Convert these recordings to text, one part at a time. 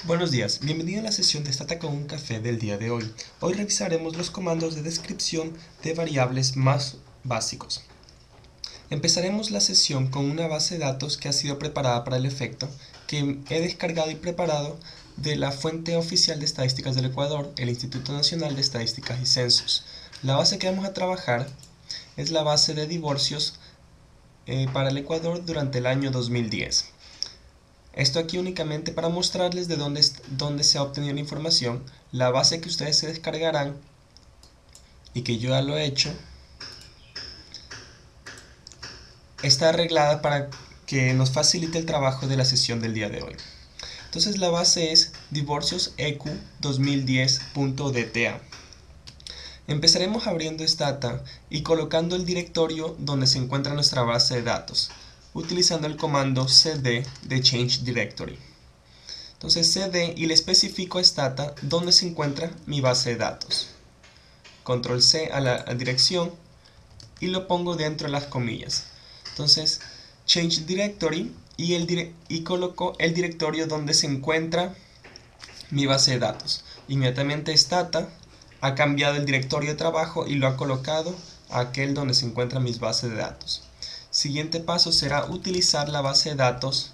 Buenos días, bienvenido a la sesión de Stata con un café del día de hoy. Hoy revisaremos los comandos de descripción de variables más básicos. Empezaremos la sesión con una base de datos que ha sido preparada para el efecto, que he descargado y preparado de la fuente oficial de estadísticas del Ecuador, el Instituto Nacional de Estadísticas y Censos. La base que vamos a trabajar es la base de divorcios para el Ecuador durante el año 2010. Esto aquí únicamente para mostrarles de dónde se ha obtenido la información. La base que ustedes se descargarán y que yo ya lo he hecho está arreglada para que nos facilite el trabajo de la sesión del día de hoy. Entonces la base es divorcioseq2010.dta. Empezaremos abriendo Stata y colocando el directorio donde se encuentra nuestra base de datos, utilizando el comando cd de change directory. Entonces cd y le especifico a Stata dónde se encuentra mi base de datos. Control C a la dirección y lo pongo dentro de las comillas. Entonces change directory y coloco el directorio donde se encuentra mi base de datos. Inmediatamente Stata ha cambiado el directorio de trabajo y lo ha colocado a aquel donde se encuentran mis bases de datos. Siguiente paso será utilizar la base de datos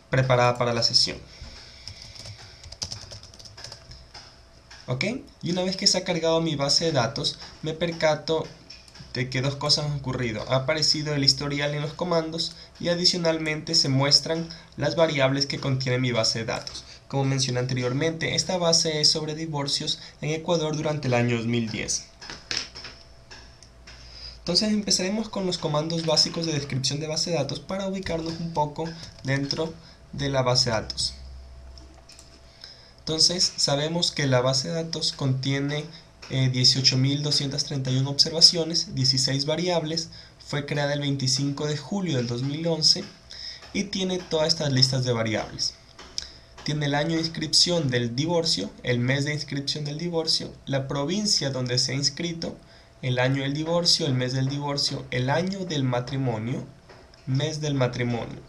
preparada para la sesión. ¿Ok? Y una vez que se ha cargado mi base de datos, me percato de que dos cosas han ocurrido. Ha aparecido el historial en los comandos y adicionalmente se muestran las variables que contiene mi base de datos. Como mencioné anteriormente, esta base es sobre divorcios en Ecuador durante el año 2010. Entonces empezaremos con los comandos básicos de descripción de base de datos para ubicarnos un poco dentro de la base de datos. Entonces sabemos que la base de datos contiene 18.231 observaciones, 16 variables, fue creada el 25 de julio del 2011 y tiene todas estas listas de variables. Tiene el año de inscripción del divorcio, el mes de inscripción del divorcio, la provincia donde se ha inscrito, el año del divorcio, el mes del divorcio, el año del matrimonio, mes del matrimonio,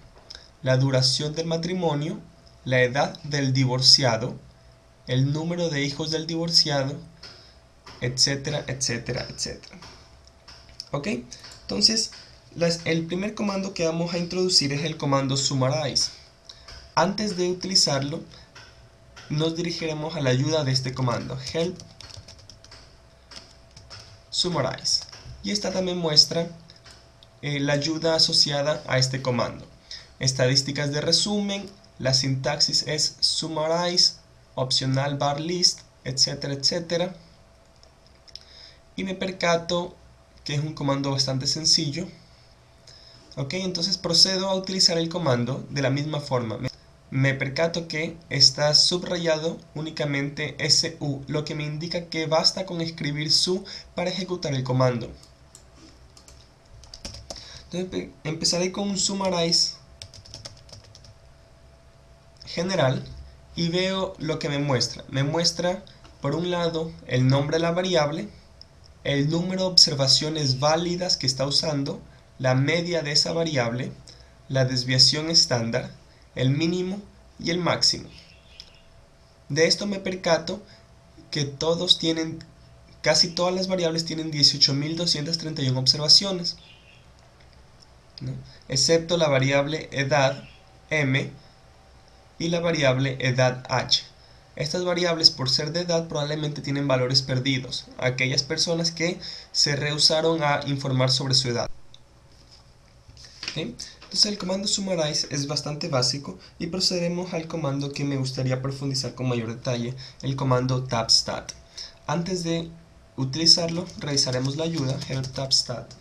la duración del matrimonio, la edad del divorciado, el número de hijos del divorciado, etcétera, etcétera, etcétera. ¿Ok? Entonces, el primer comando que vamos a introducir es el comando summarize. Antes de utilizarlo, nos dirigiremos a la ayuda de este comando, help summarize. Y esta también muestra la ayuda asociada a este comando. Estadísticas de resumen, la sintaxis es summarize, opcional bar list, etcétera, etcétera. Y me percato que es un comando bastante sencillo. Ok, entonces procedo a utilizar el comando de la misma forma. Me percato que está subrayado únicamente SU, lo que me indica que basta con escribir SU para ejecutar el comando. Entonces empezaré con un summarize general y veo lo que me muestra. Me muestra por un lado el nombre de la variable, el número de observaciones válidas que está usando, la media de esa variable, la desviación estándar, el mínimo y el máximo. De esto me percato que casi todas las variables tienen 18.231 observaciones, ¿no? Excepto la variable edad m y la variable edad h. Estas variables, por ser de edad, probablemente tienen valores perdidos, aquellas personas que se rehusaron a informar sobre su edad. ¿Okay? Entonces el comando summarize es bastante básico y procederemos al comando que me gustaría profundizar con mayor detalle, el comando tabstat. Antes de utilizarlo, revisaremos la ayuda help tabstat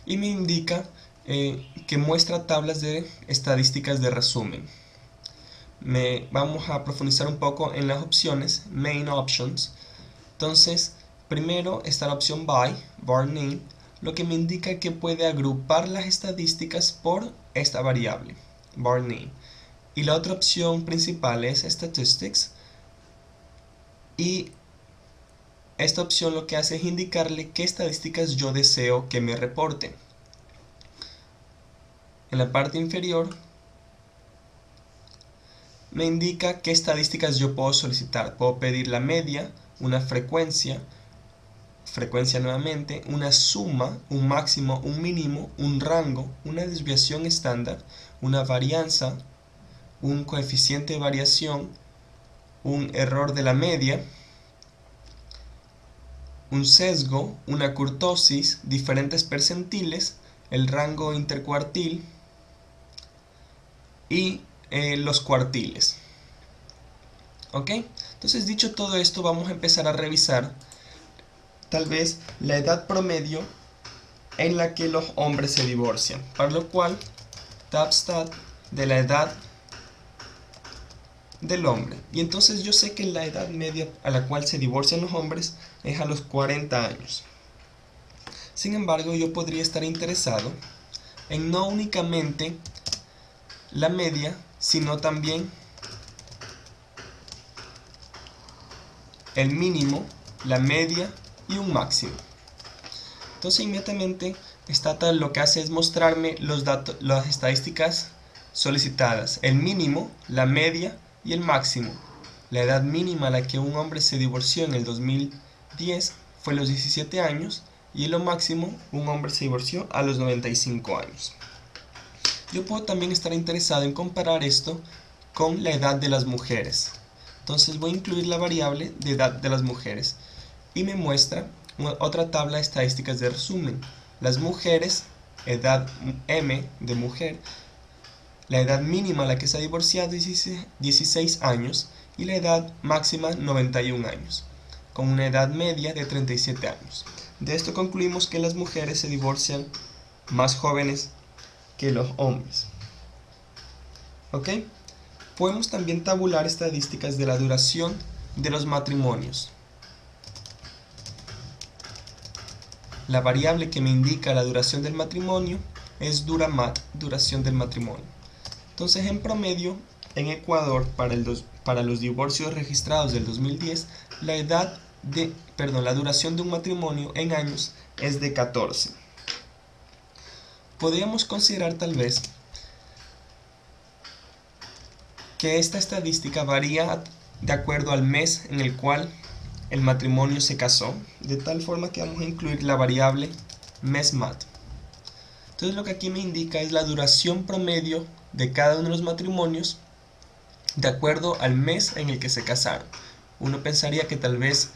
y me indica que muestra tablas de estadísticas de resumen. Vamos a profundizar un poco en las opciones, main options. Entonces, primero está la opción by, var name, lo que me indica que puede agrupar las estadísticas por esta variable, var name. Y la otra opción principal es statistics, y esta opción lo que hace es indicarle qué estadísticas yo deseo que me reporten. En la parte inferior me indica qué estadísticas yo puedo solicitar. Puedo pedir la media, una frecuencia nuevamente, una suma, un máximo, un mínimo, un rango, una desviación estándar, una varianza, un coeficiente de variación, un error de la media, un sesgo, una kurtosis, diferentes percentiles, el rango intercuartil y los cuartiles. ¿Ok? Entonces, dicho todo esto, vamos a empezar a revisar tal vez la edad promedio en la que los hombres se divorcian, para lo cual tab-stat de la edad del hombre. Y entonces yo sé que la edad media a la cual se divorcian los hombres es a los 40 años. Sin embargo, yo podría estar interesado en no únicamente la media, sino también el mínimo, la media y un máximo. Entonces inmediatamente Stata lo que hace es mostrarme los datos, las estadísticas solicitadas, el mínimo, la media y el máximo. La edad mínima a la que un hombre se divorció en el 2010 fue los 17 años y en lo máximo un hombre se divorció a los 95 años. Yo puedo también estar interesado en comparar esto con la edad de las mujeres. Entonces voy a incluir la variable de edad de las mujeres y me muestra otra tabla de estadísticas de resumen. Las mujeres, edad M de mujer, la edad mínima a la que se ha divorciado es 16 años y la edad máxima 91 años, con una edad media de 37 años. De esto concluimos que las mujeres se divorcian más jóvenes que los hombres. ¿Ok? Podemos también tabular estadísticas de la duración de los matrimonios. La variable que me indica la duración del matrimonio es DuraMat, duración del matrimonio. Entonces, en promedio, en Ecuador, para los divorcios registrados del 2010, la duración de un matrimonio en años es de 14. Podríamos considerar tal vez que esta estadística varía de acuerdo al mes en el cual el matrimonio se casó, de tal forma que vamos a incluir la variable MESMAT. Entonces lo que aquí me indica es la duración promedio de cada uno de los matrimonios de acuerdo al mes en el que se casaron. Uno pensaría que tal vez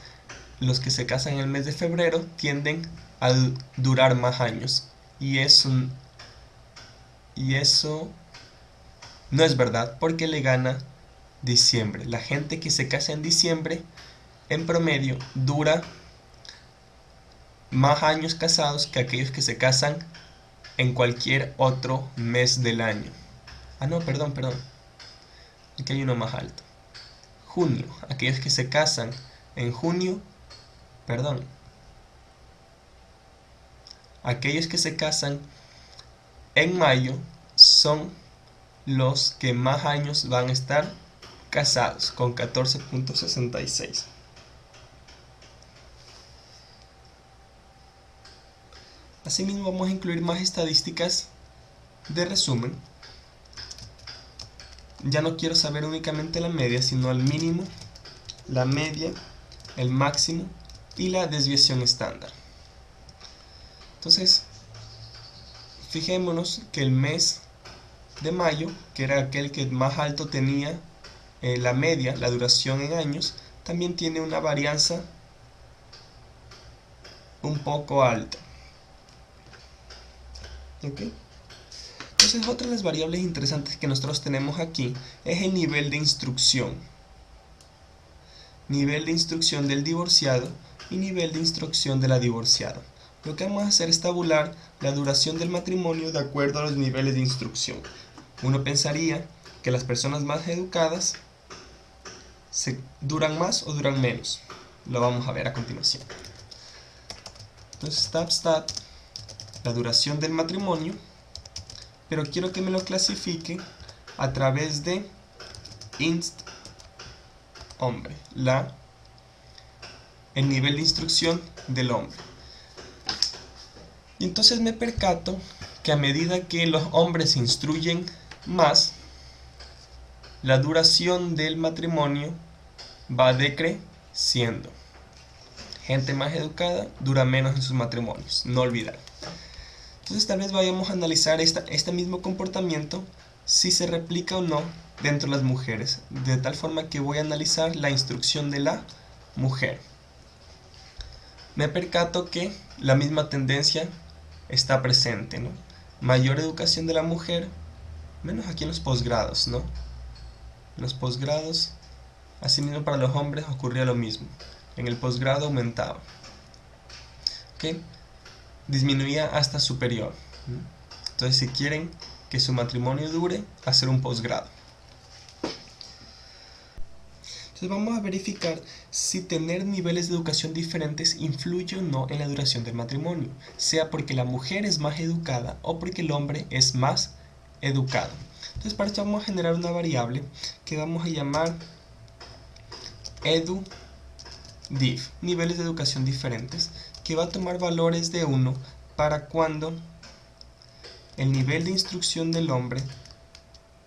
los que se casan en el mes de febrero tienden a durar más años, y eso no es verdad, porque le gana diciembre. La gente que se casa en diciembre en promedio dura más años casados que aquellos que se casan en cualquier otro mes del año. No, perdón. Aquí hay uno más alto. Junio. Aquellos que se casan en junio, aquellos que se casan en mayo son los que más años van a estar casados, con 14.66. Asimismo, vamos a incluir más estadísticas de resumen. Ya no quiero saber únicamente la media, sino el mínimo, la media, el máximo y la desviación estándar. Entonces, fijémonos que el mes de mayo, que era aquel que más alto tenía la media, la duración en años, también tiene una varianza un poco alta. ¿Ok? Entonces, otra de las variables interesantes que nosotros tenemos aquí es el nivel de instrucción. Nivel de instrucción del divorciado y nivel de instrucción de la divorciada. Lo que vamos a hacer es tabular la duración del matrimonio de acuerdo a los niveles de instrucción. Uno pensaría que las personas más educadas duran más o duran menos. Lo vamos a ver a continuación. Entonces, tab-stat, la duración del matrimonio, pero quiero que me lo clasifique a través de inst hombre, el nivel de instrucción del hombre. Y entonces me percato que a medida que los hombres se instruyen más, la duración del matrimonio va decreciendo. Gente más educada dura menos en sus matrimonios, no olvidar. Entonces tal vez vayamos a analizar este mismo comportamiento, si se replica o no dentro de las mujeres, de tal forma que voy a analizar la instrucción de la mujer. Me percato que la misma tendencia está presente, ¿no? Mayor educación de la mujer, menos aquí en los posgrados, ¿no? En los posgrados, asimismo para los hombres ocurría lo mismo. En el posgrado aumentaba, ¿ok? Disminuía hasta superior. Entonces, si quieren que su matrimonio dure, hacer un posgrado. Entonces vamos a verificar si tener niveles de educación diferentes influye o no en la duración del matrimonio, sea porque la mujer es más educada o porque el hombre es más educado. Entonces para esto vamos a generar una variable que vamos a llamar edu div, niveles de educación diferentes, que va a tomar valores de 1 para cuando el nivel de instrucción del hombre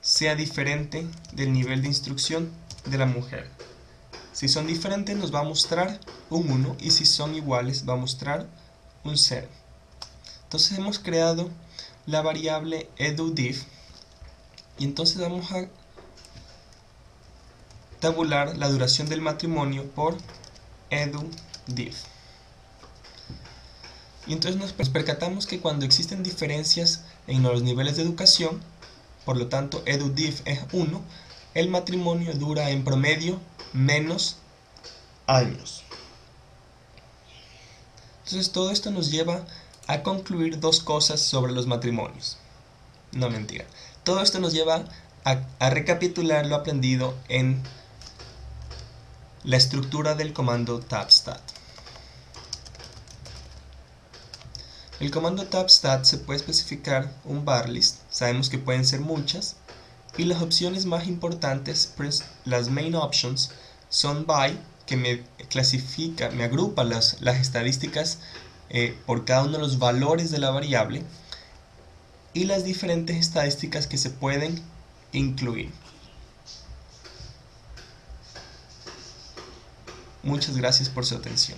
sea diferente del nivel de instrucción de la mujer. Si son diferentes nos va a mostrar un 1 y si son iguales va a mostrar un 0. Entonces hemos creado la variable edudiv y entonces vamos a tabular la duración del matrimonio por edudiv. Y entonces nos percatamos que cuando existen diferencias en los niveles de educación, por lo tanto edudiv es 1, el matrimonio dura en promedio menos años. Entonces todo esto nos lleva a concluir dos cosas sobre los matrimonios. No, mentira. Todo esto nos lleva a recapitular lo aprendido en la estructura del comando tabstat. El comando tabstat se puede especificar un barlist, sabemos que pueden ser muchas, y las opciones más importantes, las main options, son by, que me clasifica, me agrupa las estadísticas por cada uno de los valores de la variable, y las diferentes estadísticas que se pueden incluir. Muchas gracias por su atención.